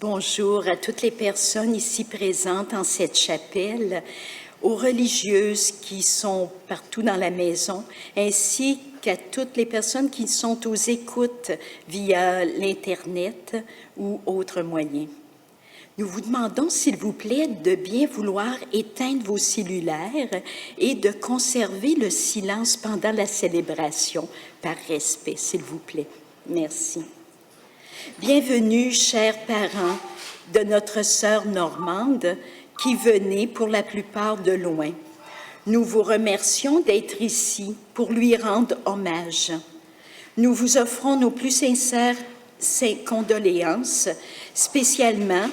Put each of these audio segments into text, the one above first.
Bonjour à toutes les personnes ici présentes en cette chapelle, aux religieuses qui sont partout dans la maison, ainsi qu'à toutes les personnes qui sont aux écoutes via l'Internet ou autres moyens. Nous vous demandons, s'il vous plaît, de bien vouloir éteindre vos cellulaires et de conserver le silence pendant la célébration, par respect, s'il vous plaît. Merci. Bienvenue, chers parents de notre sœur Normande, qui venez pour la plupart de loin. Nous vous remercions d'être ici pour lui rendre hommage. Nous vous offrons nos plus sincères condoléances, spécialement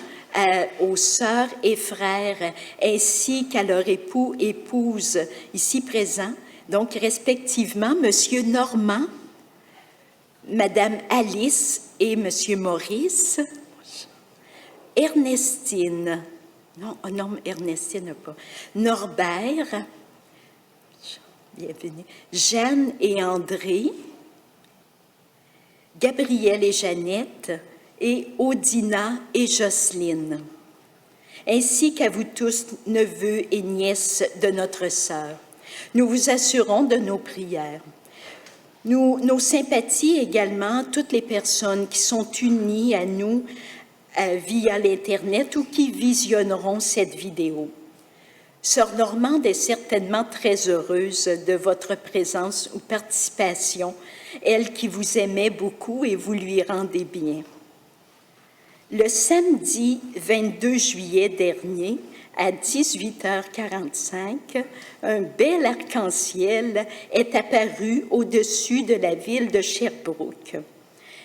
aux sœurs et frères, ainsi qu'à leur époux, épouse ici présents, donc respectivement Monsieur Normand, Madame Alice et Monsieur Maurice, Ernestine, non, Ernestine pas, Norbert, bienvenue, Jeanne et André, Gabriel et Jeannette, et Odina et Jocelyne, ainsi qu'à vous tous, neveux et nièces de notre sœur. Nous vous assurons de nos prières. Nos sympathies également, toutes les personnes qui sont unies à nous via l'Internet ou qui visionneront cette vidéo. Sœur Normande est certainement très heureuse de votre présence ou participation, elle qui vous aimait beaucoup et vous lui rendez bien. Le samedi 22 juillet dernier, à 18h45, un bel arc-en-ciel est apparu au-dessus de la ville de Sherbrooke.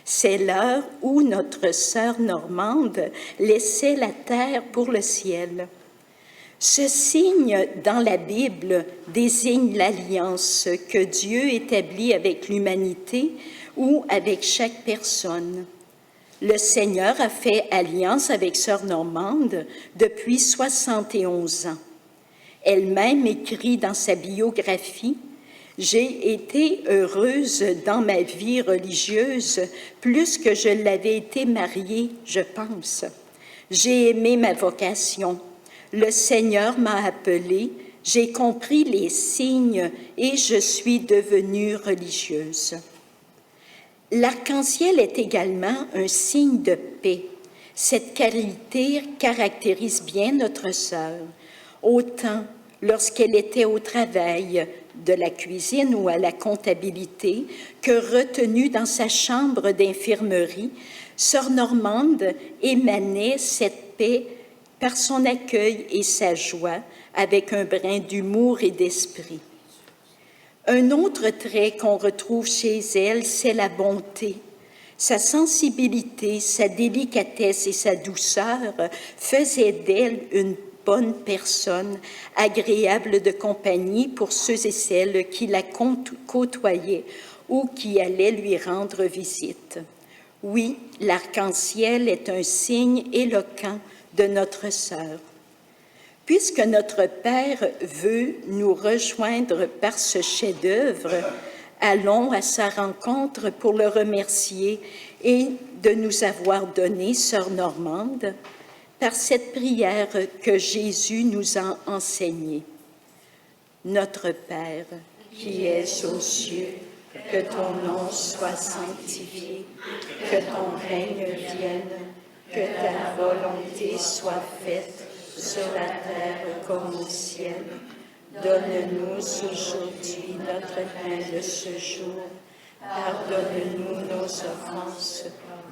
C'est l'heure où notre sœur Normande laissait la terre pour le ciel. Ce signe dans la Bible désigne l'alliance que Dieu établit avec l'humanité ou avec chaque personne. Le Seigneur a fait alliance avec sœur Normande depuis 71 ans. Elle-même écrit dans sa biographie « J'ai été heureuse dans ma vie religieuse plus que je l'avais été mariée, je pense. J'ai aimé ma vocation. Le Seigneur m'a appelée, j'ai compris les signes et je suis devenue religieuse. » L'arc-en-ciel est également un signe de paix. Cette qualité caractérise bien notre sœur, autant lorsqu'elle était au travail de la cuisine ou à la comptabilité que retenue dans sa chambre d'infirmerie, sœur Normande émanait cette paix par son accueil et sa joie, avec un brin d'humour et d'esprit. Un autre trait qu'on retrouve chez elle, c'est la bonté. Sa sensibilité, sa délicatesse et sa douceur faisaient d'elle une bonne personne, agréable de compagnie pour ceux et celles qui la côtoyaient ou qui allaient lui rendre visite. Oui, l'arc-en-ciel est un signe éloquent de notre sœur. Puisque notre Père veut nous rejoindre par ce chef-d'œuvre, allons à sa rencontre pour le remercier et de nous avoir donné, sœur Normande, par cette prière que Jésus nous a enseignée. Notre Père, qui es aux cieux, que ton nom soit sanctifié, que ton règne vienne, que ta volonté soit faite sur la terre comme au ciel. Donne-nous aujourd'hui notre pain de ce jour. Pardonne-nous nos offenses,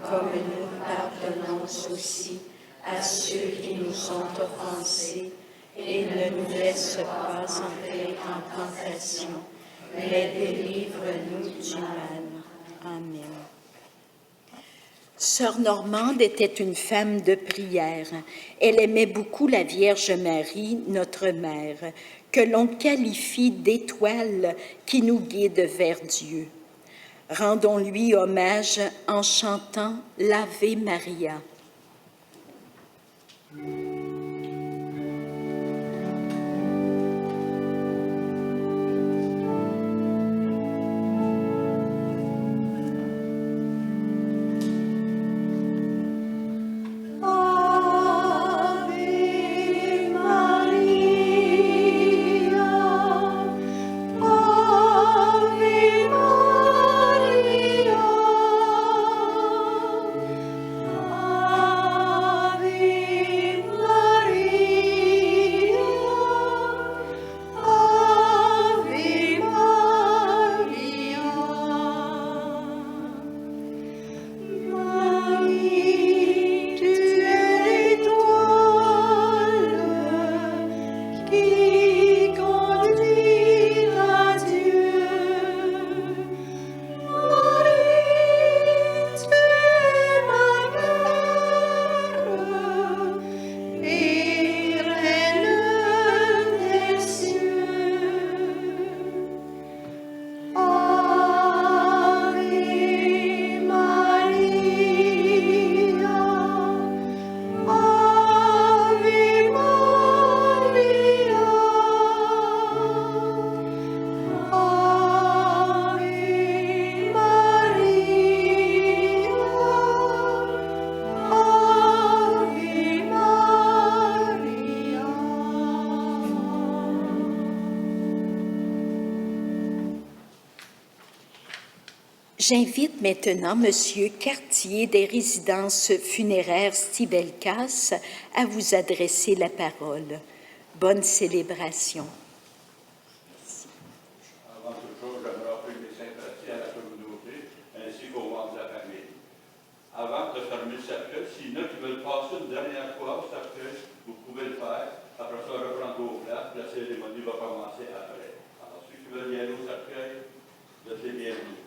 comme nous pardonnons aussi à ceux qui nous ont offensés. Et ne nous laisse pas entrer en tentation, mais délivre-nous du mal. Amen. Sœur Normande était une femme de prière. Elle aimait beaucoup la Vierge Marie, notre Mère, que l'on qualifie d'étoile qui nous guide vers Dieu. Rendons-lui hommage en chantant l'Ave Maria. J'invite maintenant M. Cartier des résidences funéraires Stibelkas à vous adresser la parole. Bonne célébration. Merci. Avant toute chose, j'aimerais offrir mes sympathies à la communauté ainsi qu'aux membres de la famille. Avant de fermer le cercueil, s'il y en a qui veulent passer une dernière fois au cercueil, vous pouvez le faire. Après ça, reprendre vos places. La cérémonie va commencer après. Alors, ceux qui veulent y aller au cercueil, vous êtes les bienvenus.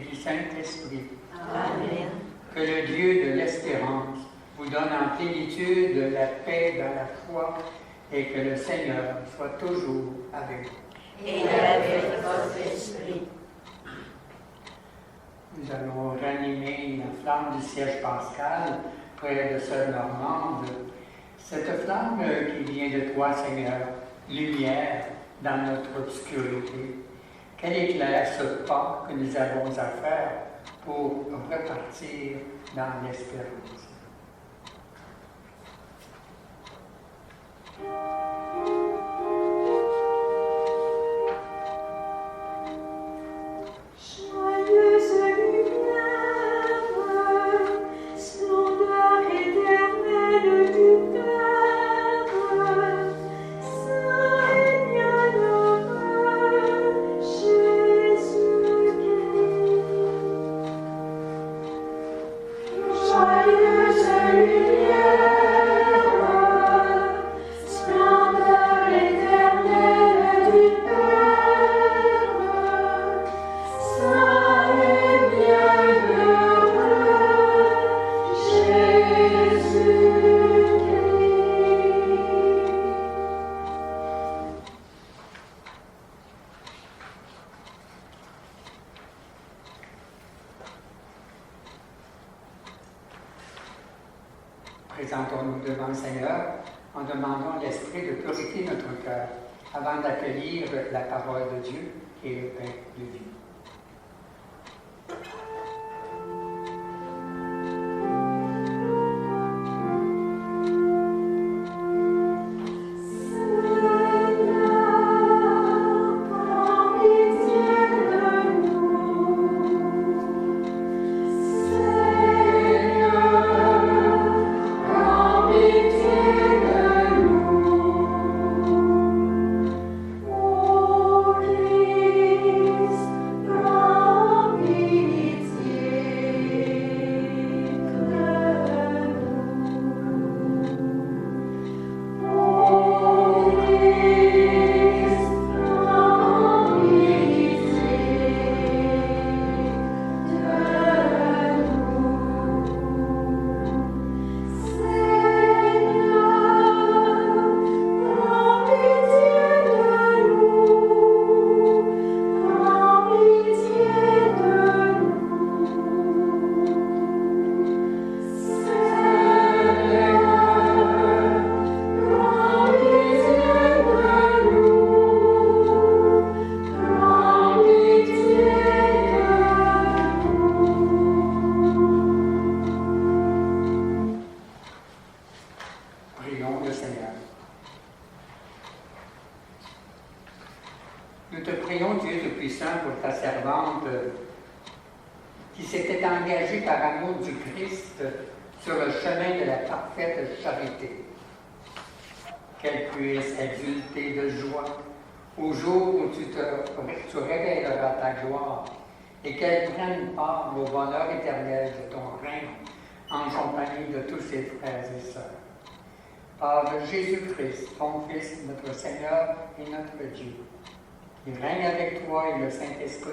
et du Saint-Esprit. Amen. Que le Dieu de l'espérance vous donne en plénitude la paix dans la foi et que le Seigneur soit toujours avec vous. Et avec votre esprit. Nous allons ranimer la flamme du siège pascal près de Sœur Normande. Cette flamme qui vient de toi, Seigneur, lumière dans notre obscurité. Qu'elle éclaire ce pas que nous avons à faire pour repartir dans l'espérance. Présentons-nous devant le Seigneur en demandant l'esprit de purifier notre cœur avant d'accueillir la parole de Dieu et le pain de vie. Nous te prions, Dieu Tout-Puissant, pour ta servante qui s'était engagée par amour du Christ sur le chemin de la parfaite charité. Qu'elle puisse exulter de joie au jour où tu révéleras ta gloire et qu'elle prenne part au bonheur éternel de ton règne en compagnie de tous ses frères et sœurs. Par Jésus-Christ, ton Fils, notre Seigneur et notre Dieu, qui règne avec toi et le Saint-Esprit,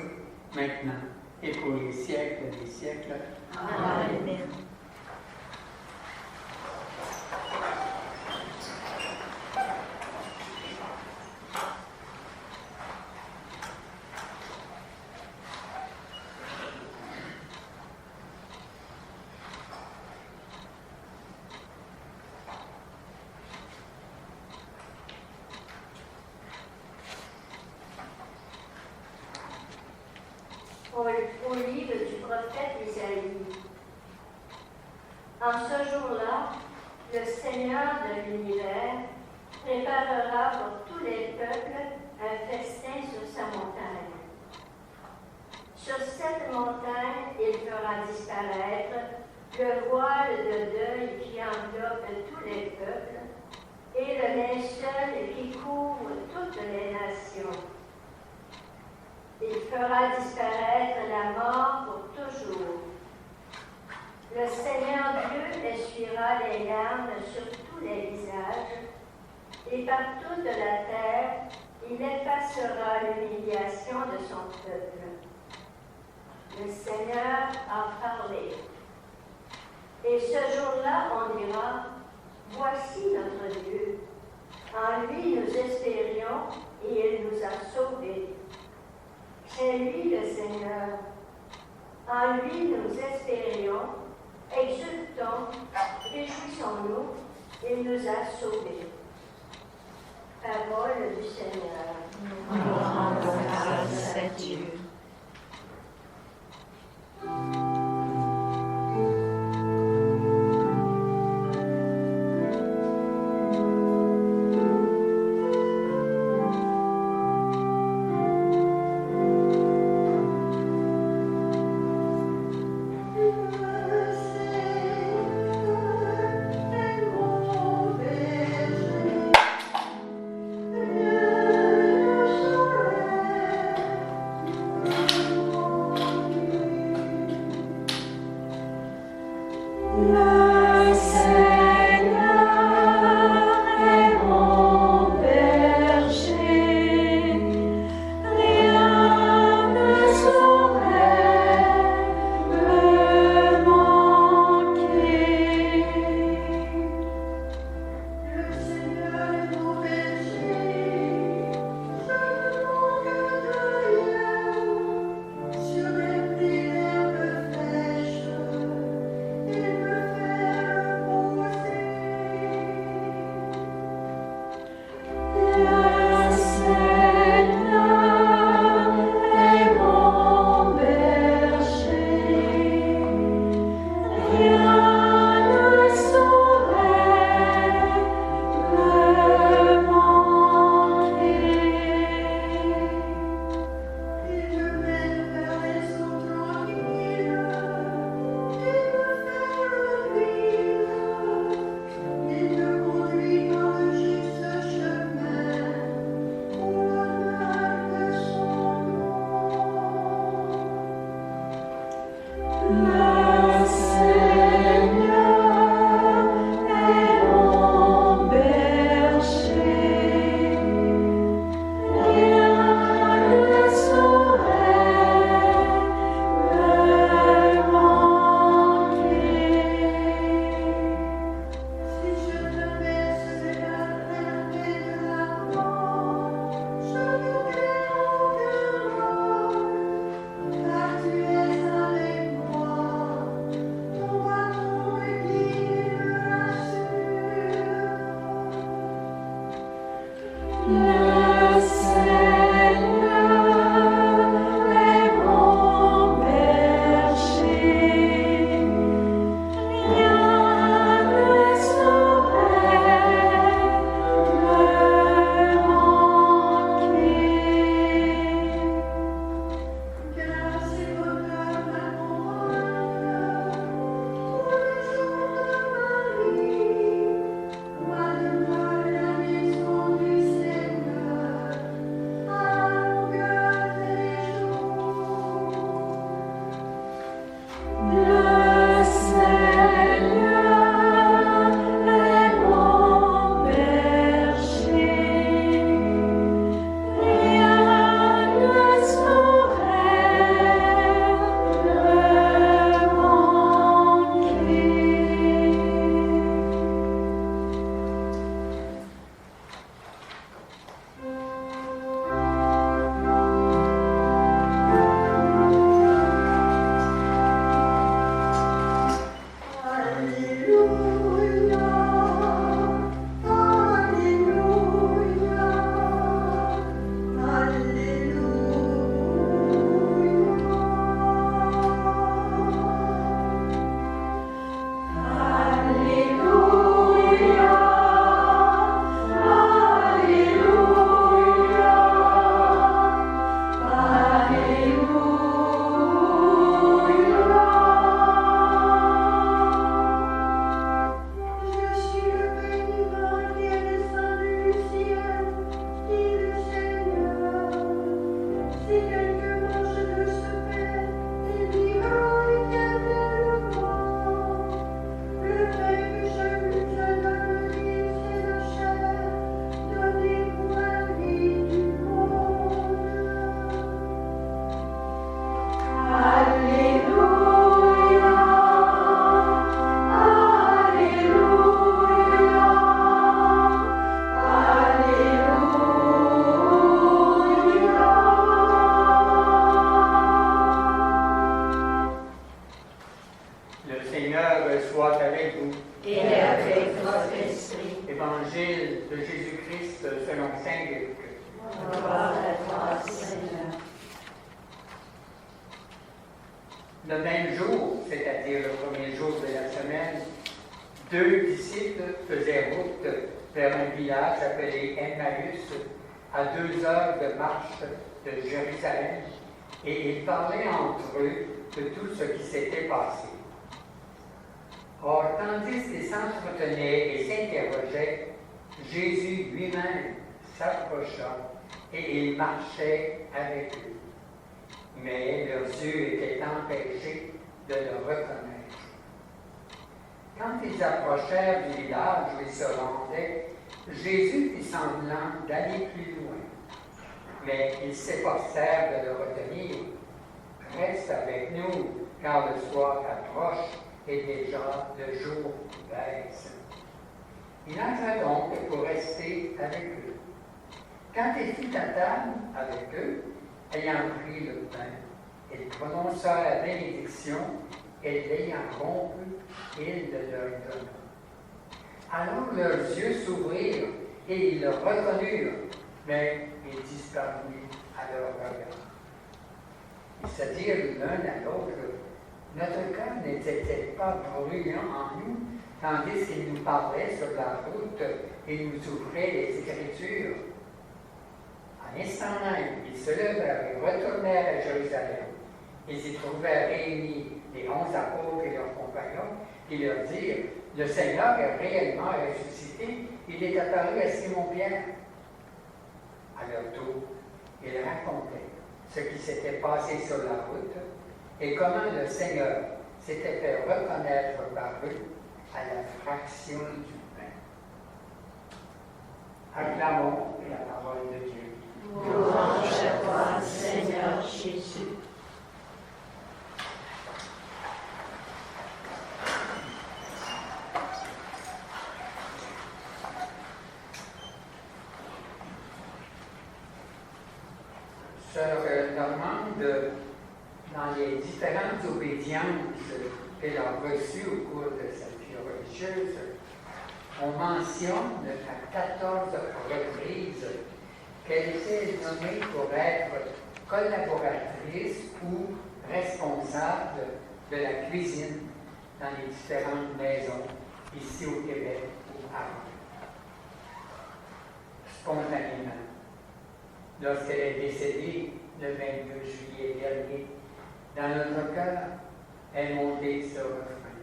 maintenant et pour les siècles des siècles. Amen. Au livre du prophète Isaïe. En ce jour-là, le Seigneur de l'univers préparera pour tous les peuples un festin sur sa montagne. Sur cette montagne, il fera disparaître le voile de deuil qui enveloppe tous les peuples et le linceul qui couvre toutes les nations. Il fera disparaître la mort pour toujours. Le Seigneur Dieu essuiera les larmes sur tous les visages, et par toute la terre, il effacera l'humiliation de son peuple. le Seigneur a parlé. Et ce jour-là, on dira, voici notre Dieu. En lui nous espérions et il nous a sauvés. C'est lui le Seigneur. En lui nous espérions, exultons, réjouissons-nous, il nous a sauvés. Parole du Seigneur. Nous rendons grâce à Dieu. Sur les rivières de fraîche, il me fait Seigneur soit avec vous. Et avec votre esprit. Évangile de Jésus-Christ selon saint Luc. Gloire à toi, Seigneur. Le même jour, c'est-à-dire le premier jour de la semaine, 2 disciples faisaient route vers un village appelé Emmaüs, à 2 heures de marche de Jérusalem, et ils parlaient entre eux de tout ce qui s'était passé. Or, tandis qu'ils s'entretenaient et s'interrogeaient, Jésus lui-même s'approcha et il marchait avec eux. Mais leurs yeux étaient empêchés de le reconnaître. Quand ils approchèrent du village où ils se rendaient, Jésus fit semblant d'aller plus loin. Mais ils s'efforcèrent de le retenir. « Reste avec nous, car le soir approche et déjà le jour baisse. » Il entra donc pour rester avec eux. Quand il fut à table avec eux, ayant pris le pain, il prononça la bénédiction et l'ayant rompu, il le leur donna. Alors leurs yeux s'ouvrirent et ils le reconnurent, mais il disparut à leur regard. Ils se dirent l'un à l'autre, notre cœur n'était-il pas brûlant en nous, tandis qu'il nous parlait sur la route et nous ouvrait les Écritures. En instant même, ils se levèrent et retournèrent à Jérusalem. Ils y trouvèrent réunis les 11 apôtres et leurs compagnons, qui leur dirent, le Seigneur est réellement ressuscité, il est apparu à Simon-Pierre. À leur tour, ils racontaient ce qui s'était passé sur la route et comment le Seigneur s'était fait reconnaître par eux à la fraction du pain. Acclamons la parole de Dieu. Louange à toi, Seigneur Jésus. Sœur Normande, dans les différentes obédiences qu'elle a reçues au cours de sa vie religieuse, on mentionne à 14 reprises qu'elle était nommée pour être collaboratrice ou responsable de la cuisine dans les différentes maisons ici au Québec ou à Rome. Spontanément, lorsqu'elle est décédée le 22 juillet dernier, dans notre cœur est monté ce refrain.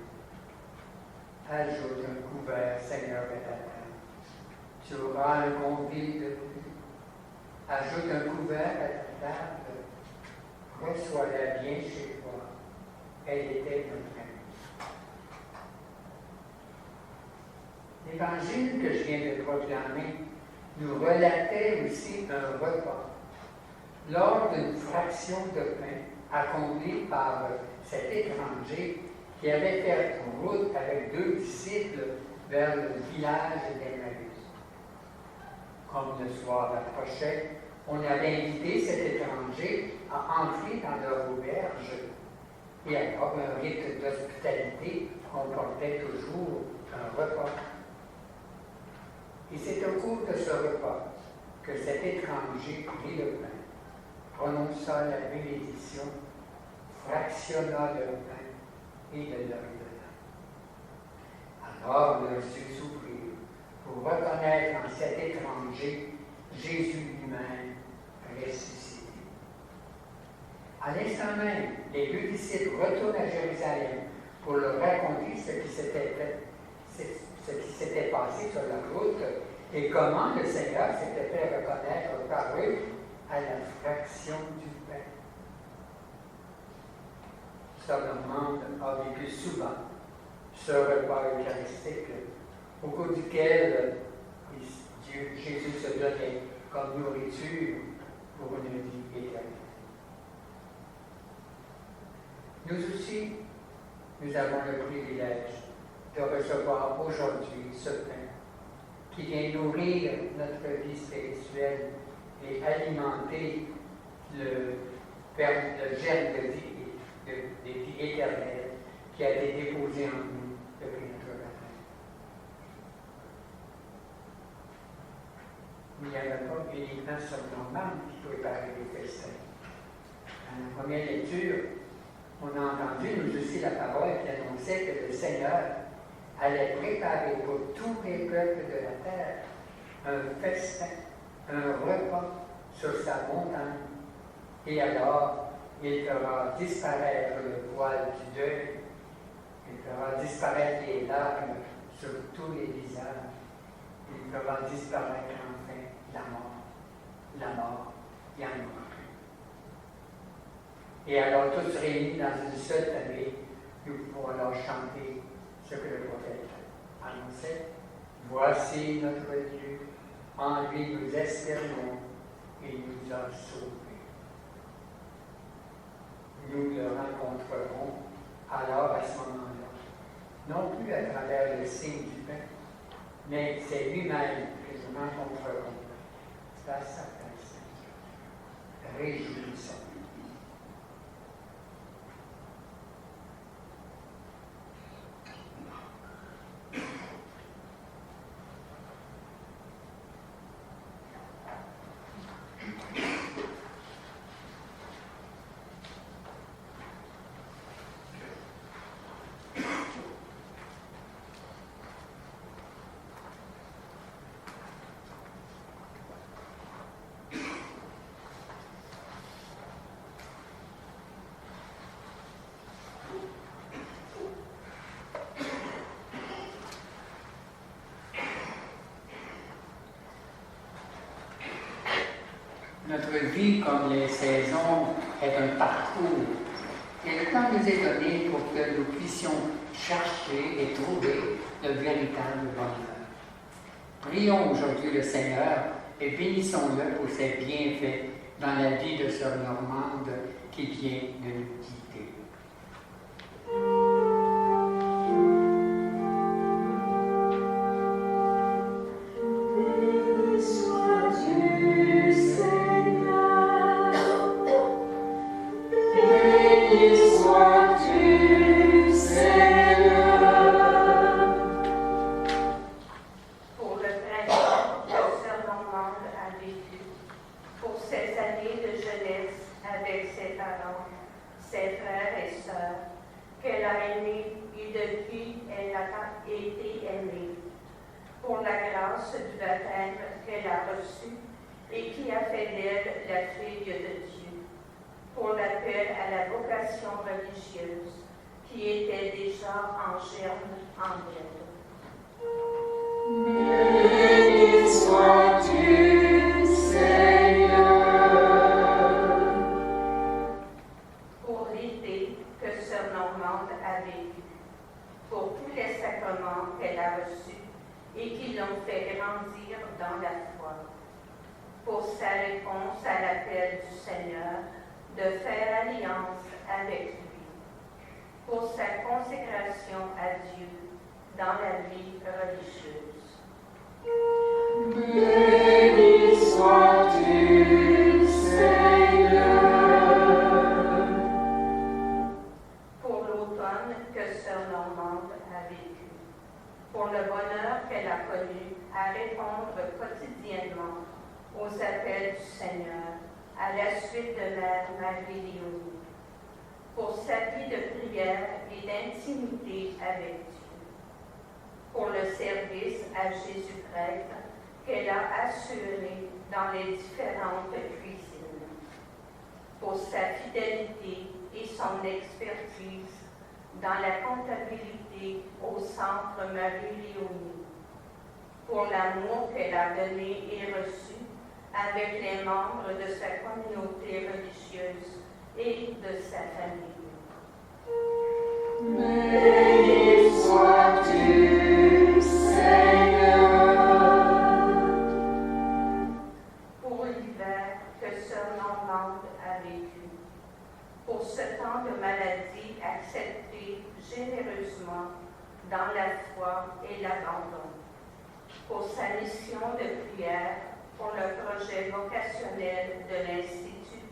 Ajoute un couvert, Seigneur, à la table. Tu auras un convive de plus. Ajoute un couvert à ta table. Reçois-la bien chez toi. Elle était notre amie. L'évangile que je viens de proclamer nous relatait aussi un repas. Lors d'une fraction de pain accomplie par cet étranger qui avait fait route avec 2 disciples vers le village d'Emmaüs. Comme le soir approchait, on avait invité cet étranger à entrer dans leur auberge et alors un rite d'hospitalité comportait toujours un repas. Et c'est au cours de ce repas que cet étranger prit le pain, prononça la bénédiction, fractionna le pain et le leur donna. Alors leurs yeux s'ouvrirent pour reconnaître en cet étranger Jésus lui-même ressuscité. À l'instant même, les 2 disciples retournent à Jérusalem pour leur raconter ce qui s'était passé sur la route et comment le Seigneur s'était fait reconnaître par eux à la fraction du pain. Sœur Normande a vécu souvent ce repas eucharistique au cours duquel Jésus se donnait comme nourriture pour une vie éternelle. Nous aussi, nous avons le privilège de recevoir aujourd'hui ce pain qui vient nourrir notre vie spirituelle et alimenter le germe de vie éternelle qui a été déposée en nous depuis notre baptême. Il n'y avait pas uniquement sur nos membres qui préparaient les festins. Dans la première lecture, on a entendu nous aussi la parole qui annonçait que le Seigneur allait préparer pour tous les peuples de la terre un festin, un repas sur sa montagne. Et alors, il fera disparaître le voile du deuil, il fera disparaître les larmes sur tous les visages, il fera disparaître enfin la mort. La mort, il n'y en aura plus. Et alors, tous réunis dans une seule famille, nous pouvons alors chanter ce que le prophète annonçait. Voici notre Dieu, en lui nous espérons, il nous a sauvés. Nous le rencontrerons alors à ce moment-là, non plus à travers le signe du pain, mais c'est lui-même que nous rencontrerons face à face. Réjouissons. Notre vie, comme les saisons, est un parcours. Et le temps nous est donné pour que nous puissions chercher et trouver le véritable bonheur. Prions aujourd'hui le Seigneur et bénissons-le pour ses bienfaits dans la vie de Sœur Normande qui vient de nous quitter. Du baptême qu'elle a reçu et qui a fait d'elle la fille de Dieu, pour l'appel à la vocation religieuse qui était déjà en germe en elle. Béni sois-tu, Seigneur. Pour l'idée que Sœur Normande a vécue, pour tous les sacrements qu'elle a reçus et qui l'ont fait grandir dans la foi, pour sa réponse à l'appel du Seigneur de faire alliance avec lui, pour sa consécration à Dieu dans la vie religieuse. Béni sois-tu, Seigneur. Pour l'automne que Sœur Normande a vécu, pour le bonheur qu'elle a connu à répondre quotidiennement aux appels du Seigneur à la suite de Mère Marie-Léonie, pour sa vie de prière et d'intimité avec Dieu, pour le service à Jésus-Christ qu'elle a assuré dans les différentes cuisines, pour sa fidélité et son expertise dans la comptabilité au Centre Marie-Léonie, pour l'amour qu'elle a donné et reçu avec les membres de sa communauté religieuse et de sa famille. Béni sois-tu, Seigneur. Pour l'hiver que Sœur Normande a vécu, pour ce temps de maladie accepté généreusement dans la foi et l'abandon, pour sa mission de prière, pour le projet vocationnel de l'Institut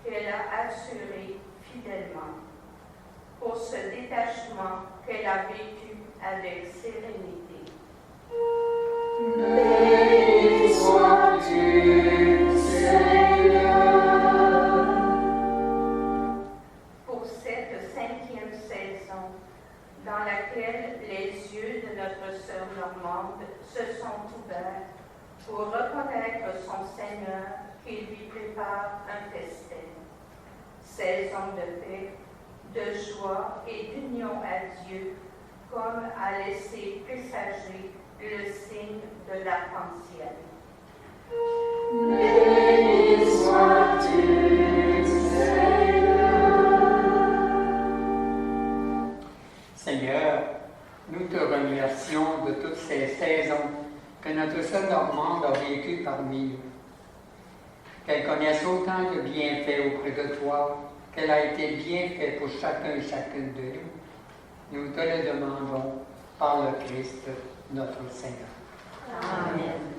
qu'elle a assuré fidèlement, pour ce détachement changement qu'elle a vécu avec sérénité. Béni sois-tu, Seigneur. Pour cette 5e saison, dans laquelle les yeux de notre sœur Normande se sont ouverts pour reconnaître son Seigneur qui lui prépare un festin. Saison de paix, de joie et d'union à Dieu, comme a laissé présager le signe de l'arc-en-ciel. Béni sois-tu, Seigneur, nous te remercions de toutes ces saisons que notre sœur Normande a vécues parmi nous. Qu'elle connaisse autant de bienfaits auprès de toi, qu'elle a été bien faite pour chacun et chacune de nous. Nous te le demandons par le Christ, notre Seigneur. Amen.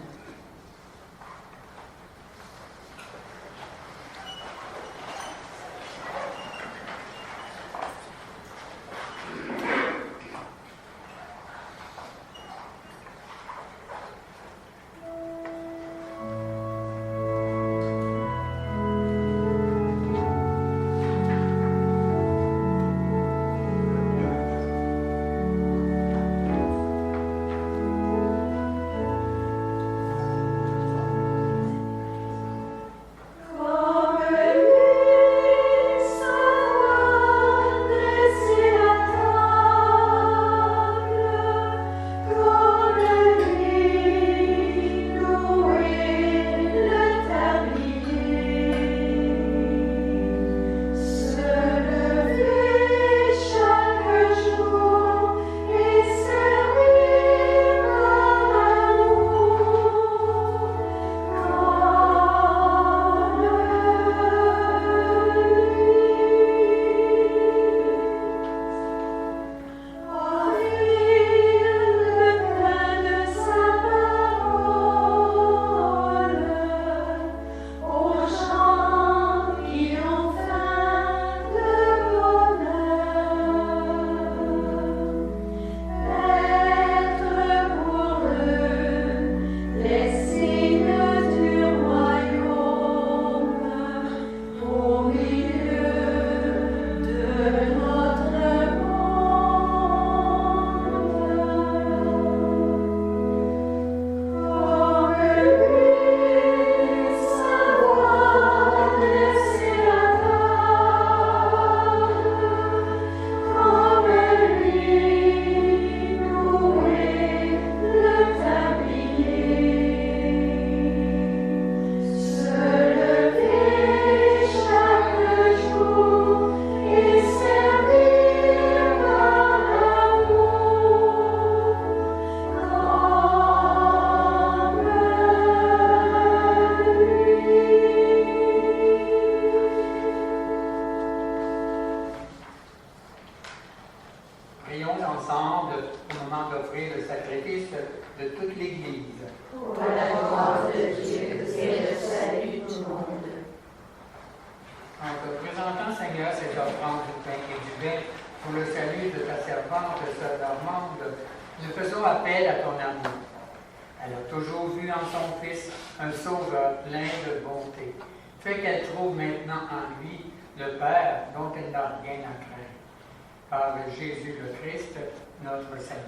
Jésus le Christ, notre Seigneur.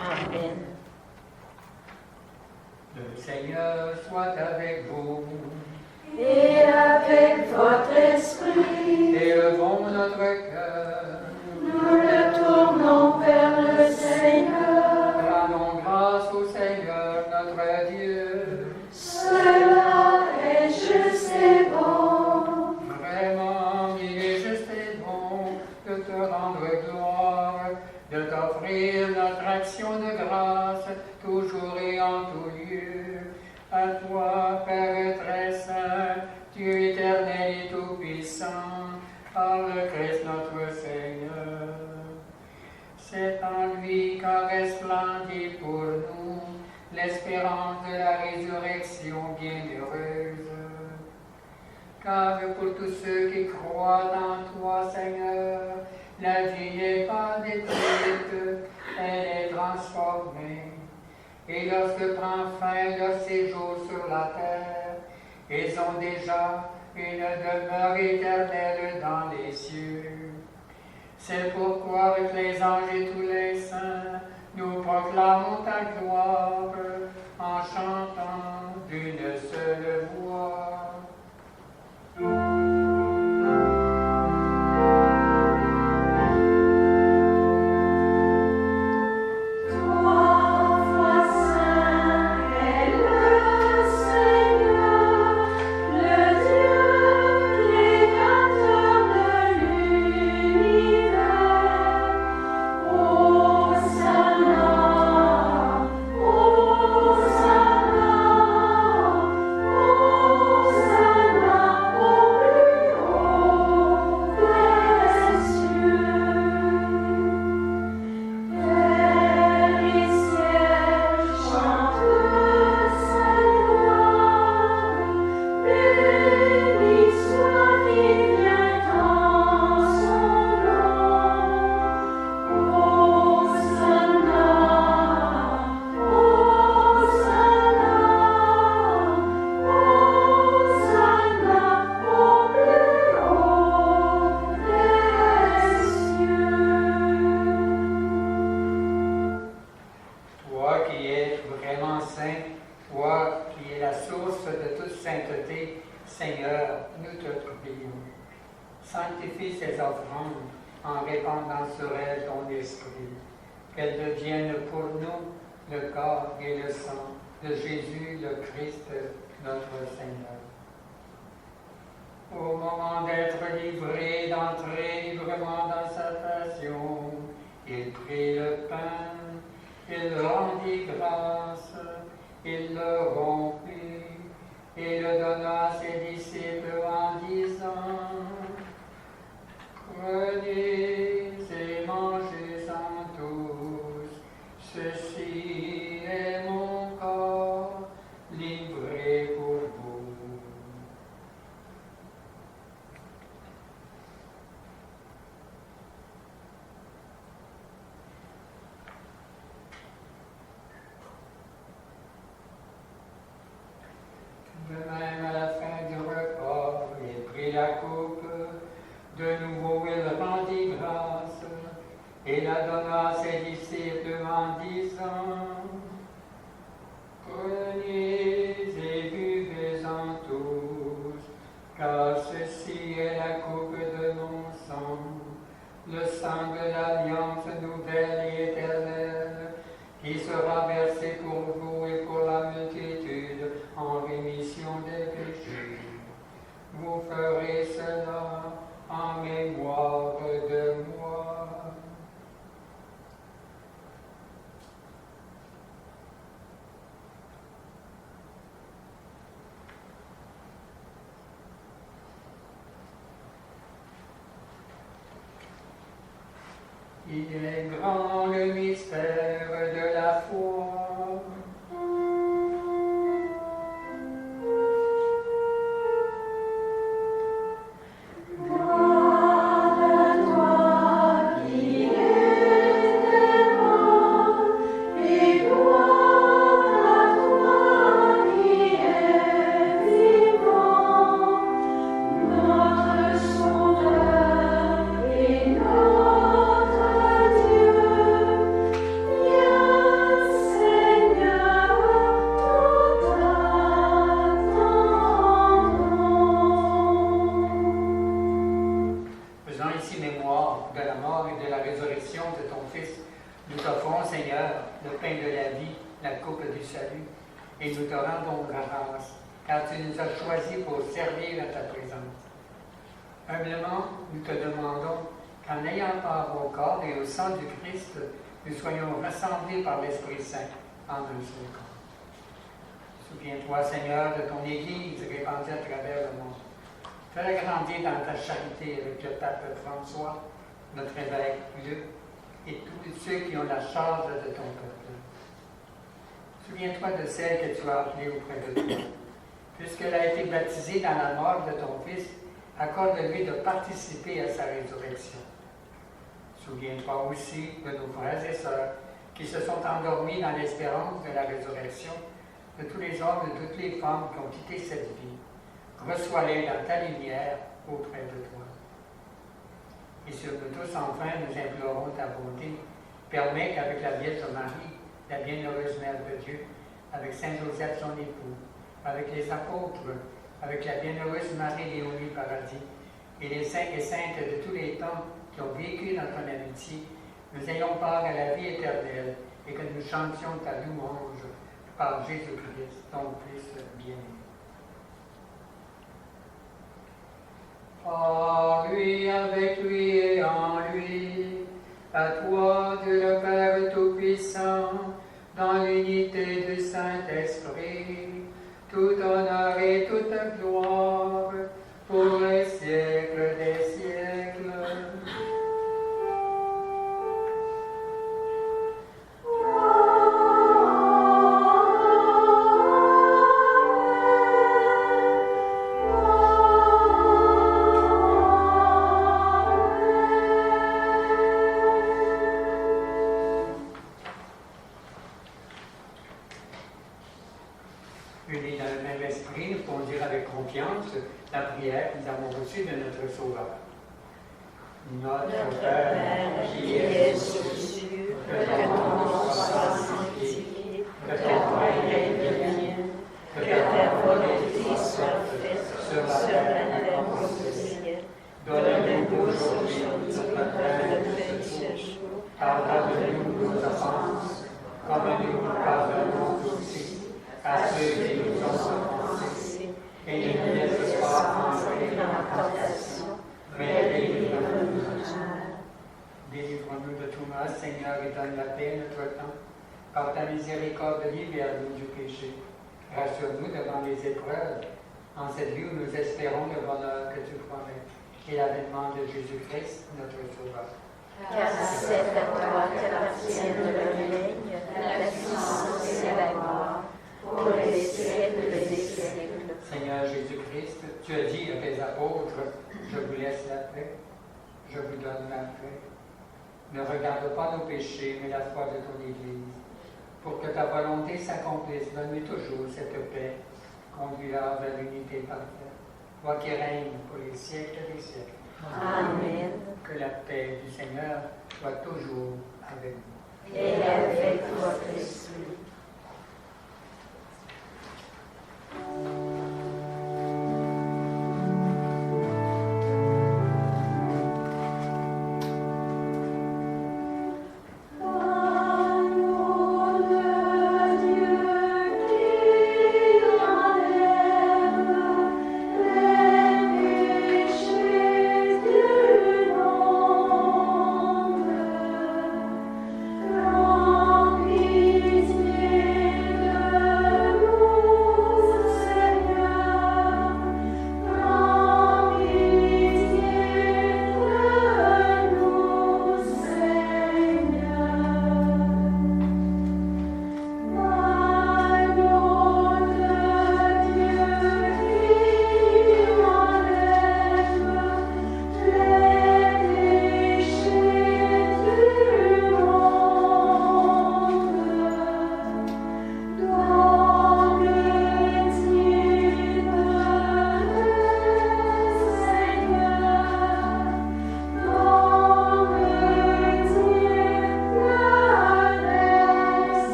Amen. Le Seigneur soit avec vous. Et avec votre esprit. Élevons notre cœur. Nous le tournons vers le Seigneur. Rendons grâce au Seigneur, notre Dieu. Cela est juste et bon. Vraiment, il est juste et bon de te rendre gloire, de t'offrir notre action de grâce, toujours et en tout lieu. À toi, Père très saint, Dieu éternel et tout-puissant, par le Christ notre Seigneur. C'est en lui qu'a resplendit pour nous l'espérance de la résurrection bienheureuse. Car pour tous ceux qui croient en toi, Seigneur, La vie n'est pas détruite, elle est transformée. Et lorsque prend fin leur séjour sur la terre, ils ont déjà une demeure éternelle dans les cieux. C'est pourquoi avec les anges et tous les saints, nous proclamons ta gloire en chantant d'une seule voix. Sanctifie ces offrandes en répandant sur elles ton esprit, qu'elles deviennent pour nous le corps et le sang de Jésus le Christ, notre Seigneur. Au moment d'être livré, d'entrer librement dans sa passion, il prit le pain, il rendit grâce, il le rompit et le donna à ses disciples en disant: Prenez et mangez-en tous, ceci est mon corps livré pour vous. De même, à la fin du repas, il prit la coupe. De nouveau, il rendit grâce et la donna à ses disciples en disant: Prenez et buvez-en tous, car ceci est la coupe de mon sang, le sang de l'alliance nouvelle et éternelle, qui sera versé pour vous et pour la multitude en rémission des péchés. Vous ferez cela en mémoire de moi. Il est grand le mystère de la foi. Et nous te rendons grâce, car tu nous as choisis pour servir à ta présence. Humblement, nous te demandons qu'en ayant part au corps et au sang du Christ, nous soyons rassemblés par l'Esprit Saint en un seul corps. Souviens-toi, Seigneur, de ton Église répandue à travers le monde. Fais-la grandir dans ta charité avec le pape François, notre évêque Luc, et tous ceux qui ont la charge de ton peuple. Souviens-toi de celle que tu as appelée auprès de toi. Puisqu'elle a été baptisée dans la mort de ton Fils, accorde-lui de participer à sa résurrection. Souviens-toi aussi de nos frères et sœurs qui se sont endormis dans l'espérance de la résurrection, de tous les hommes et de toutes les femmes qui ont quitté cette vie. Reçois-les dans ta lumière auprès de toi. Et sur nous tous, enfin, nous implorons ta bonté. Permets qu'avec la Vierge Marie, la bienheureuse Mère de Dieu, avec Saint Joseph son époux, avec les apôtres, avec la bienheureuse Marie Léonie Paradis, et les saints et saintes de tous les temps qui ont vécu dans ton amitié, nous ayons part à la vie éternelle et que nous chantions ta louange par Jésus-Christ, ton Fils bien-aimé. Par lui, avec lui et en lui, à toi, Dieu le Père Tout-Puissant, dans l'unité du Saint-Esprit, tout honneur et toute gloire, pour les siècles des siècles. Unis dans le même esprit, nous pouvons dire avec confiance la prière que nous avons reçue de notre Sauveur. Notre Père qui es aux cieux, que ton nom soit sanctifié, que ton règne vienne, que ta volonté soit faite sur la terre comme au ciel. Donne-nous aujourd'hui notre pain de ce jour. Pardonne-nous nos offenses, comme nous pardonnons aussi à ceux qui nous ont offensés, et ne nous laisse pas entrer en tentation, mais délivre-nous du mal. Délivre-nous de tout mal, Seigneur, et donne la paix à notre temps. Par ta miséricorde, libère-nous du péché. Rassure-nous devant les épreuves, en cette vie où nous espérons le bonheur que tu promets, et l'avènement de Jésus-Christ, notre Sauveur. Car c'est à toi qu'appartiennent le règne, la puissance et la gloire, pour les siècles des siècles. Seigneur Jésus-Christ, tu as dit à tes apôtres, je vous laisse la paix, je vous donne la paix. Ne regarde pas nos péchés, mais la foi de ton Église. Pour que ta volonté s'accomplisse, donne-lui toujours cette paix, conduis-la vers l'unité parfaite. Toi qui règnes pour les siècles des siècles. Amen. Que la paix du Seigneur soit toujours avec vous. Et avec votre esprit.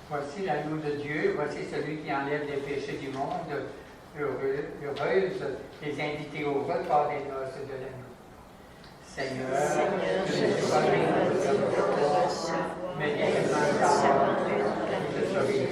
Voici l'agneau de Dieu, voici celui qui enlève les péchés du monde. Heureuse les invités au repas des noces de l'agneau. Seigneur, je ne suis pas digne de te recevoir, mais dis-moi ta parole, et je serai béni.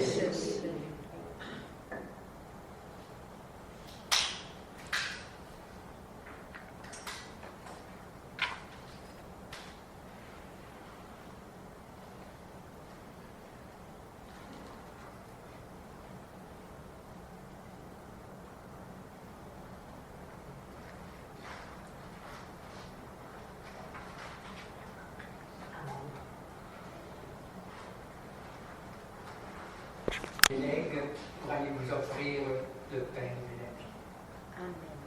pour aller vous offrir le pain et la vie. Amen. Amen.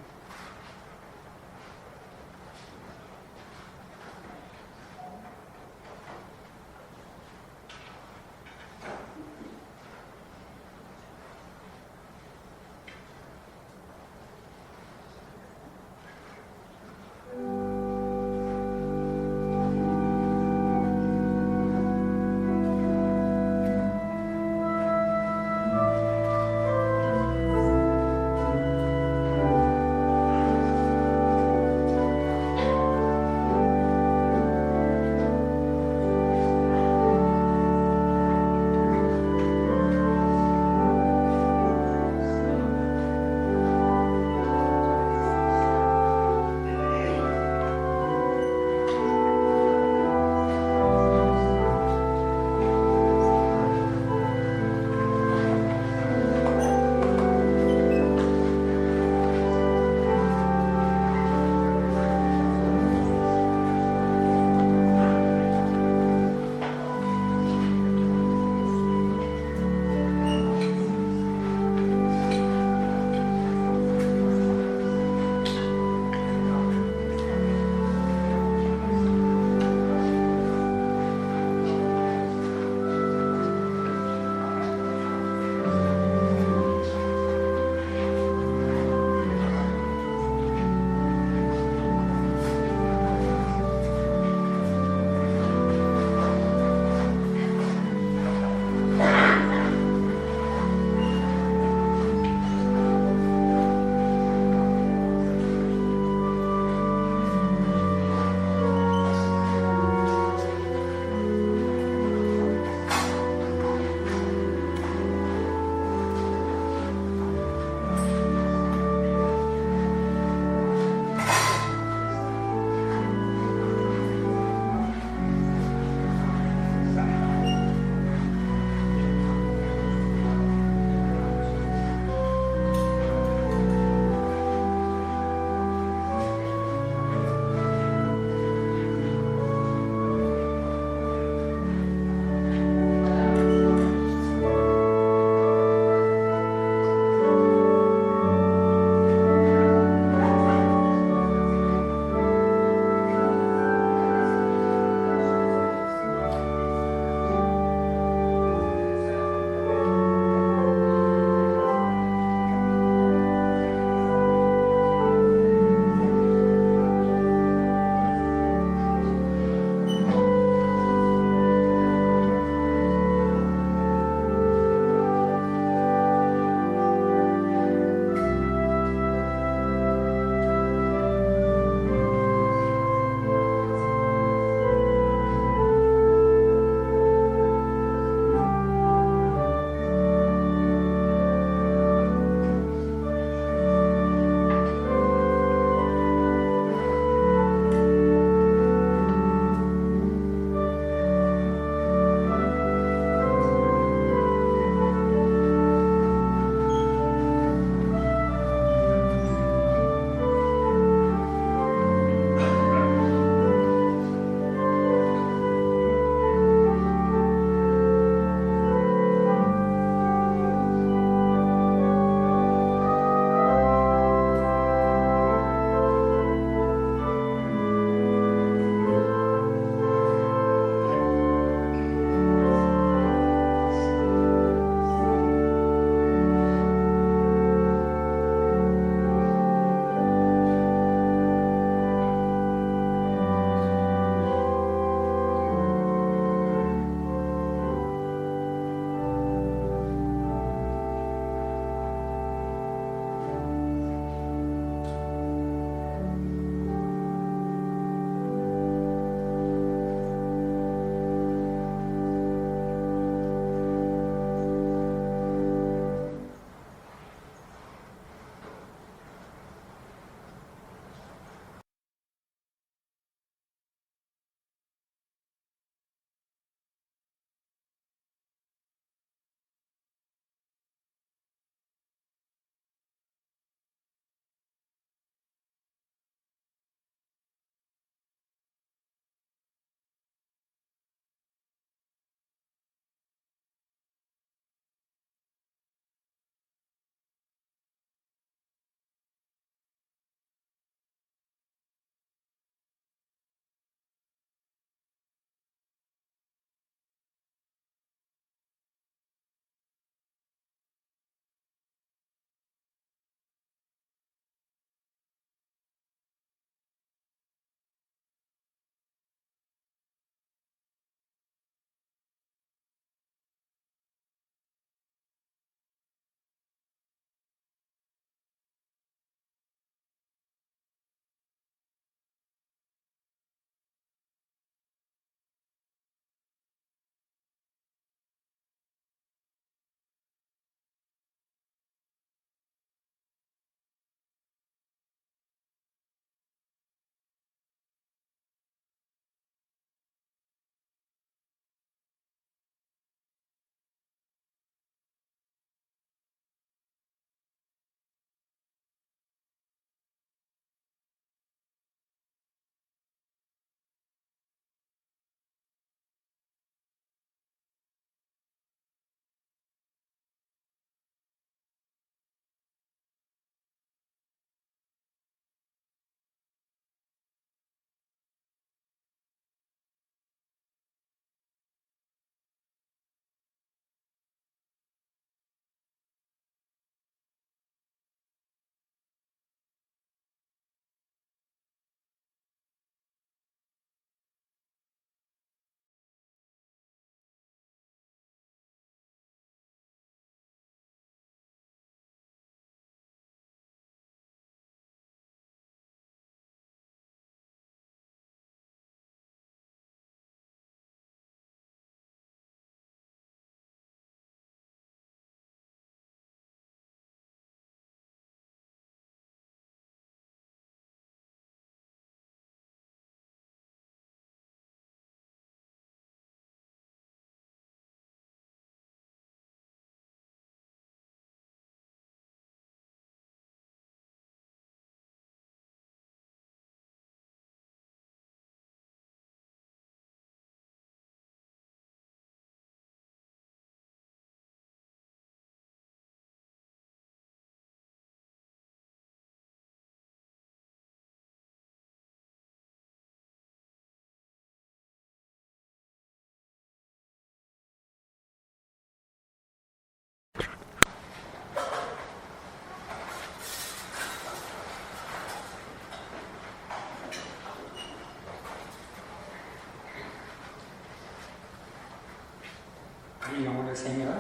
Prions le Seigneur.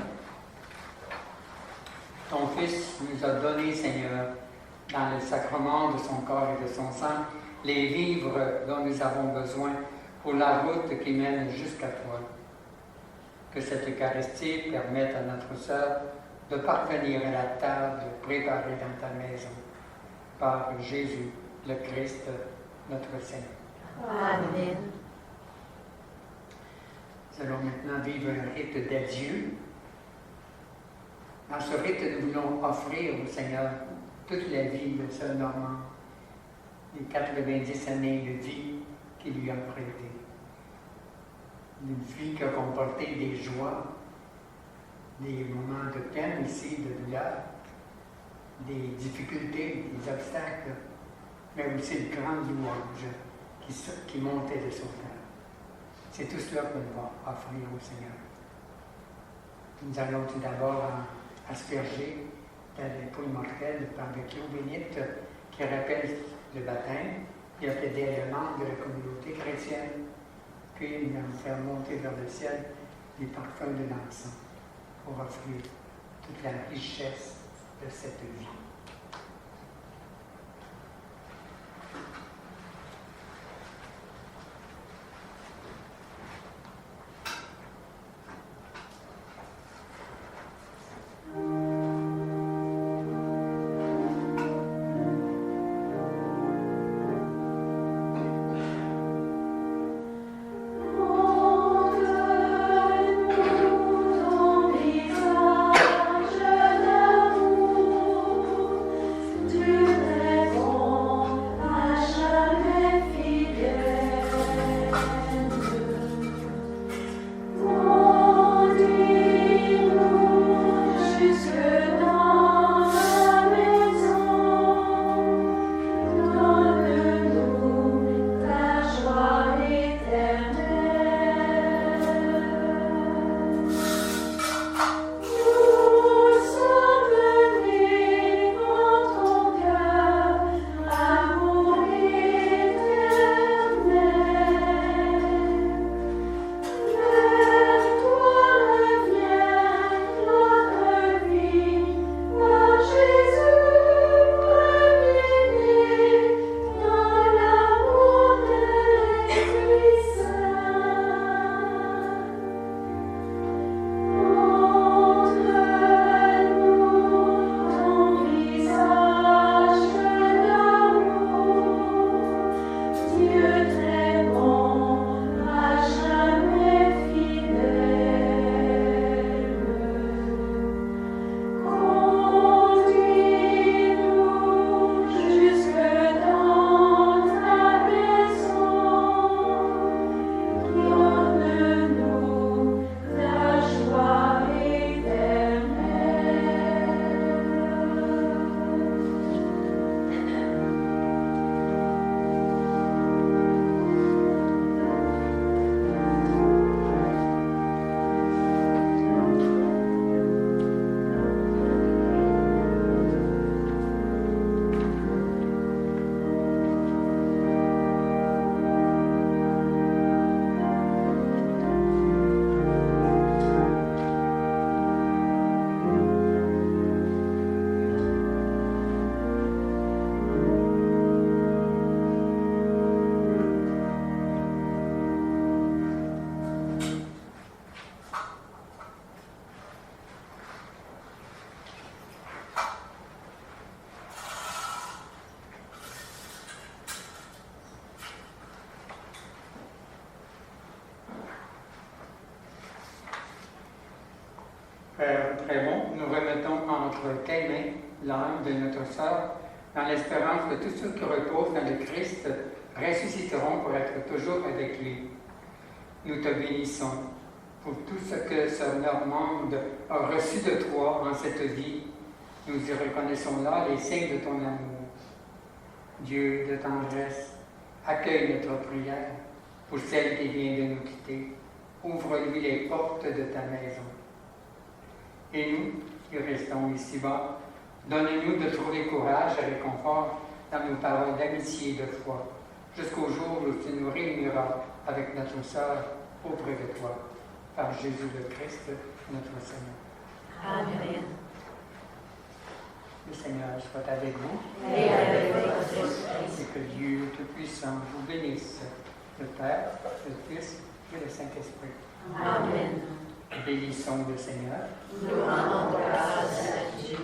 Ton Fils nous a donné, Seigneur, dans le sacrement de son corps et de son sang, les vivres dont nous avons besoin pour la route qui mène jusqu'à toi. Que cette Eucharistie permette à notre sœur de parvenir à la table préparée dans ta maison, par Jésus, le Christ, notre Seigneur. Amen. Nous allons maintenant vivre un rite d'adieu. Dans ce rite, nous voulons offrir au Seigneur toute la vie de Sœur Normande, les 90 années de vie qu'il lui a prêtées. Une vie qui a comporté des joies, des moments de peine aussi, de douleur, des difficultés, des obstacles, mais aussi de grandes louanges qui montaient de son cœur. C'est tout cela qu'on va offrir au Seigneur. Nous allons tout d'abord asperger la dépouille mortelle par le clou bénite qui rappelle le baptême et a plaidé les membres de la communauté chrétienne. Puis nous allons faire monter vers le ciel les parfums de l'encens pour offrir toute la richesse de cette vie. Père très bon, nous remettons entre tes mains l'âme de notre sœur, dans l'espérance que tous ceux qui reposent dans le Christ ressusciteront pour être toujours avec lui. Nous te bénissons pour tout ce que sœur Normande a reçu de toi en cette vie. Nous y reconnaissons là les signes de ton amour. Dieu de tendresse, accueille notre prière pour celle qui vient de nous quitter. Ouvre-lui les portes de ta maison. Et nous, qui restons ici-bas, donne-nous de trouver courage et réconfort dans nos paroles d'amitié et de foi, jusqu'au jour où tu nous réuniras avec notre sœur auprès de toi. par Jésus le Christ, notre Seigneur. Amen. Le Seigneur soit avec vous. Et avec votre esprit. Et que Dieu Tout-Puissant vous bénisse, le Père, le Fils et le Saint-Esprit. Amen. Bénissons le Seigneur. Nous rendons grâce à Dieu.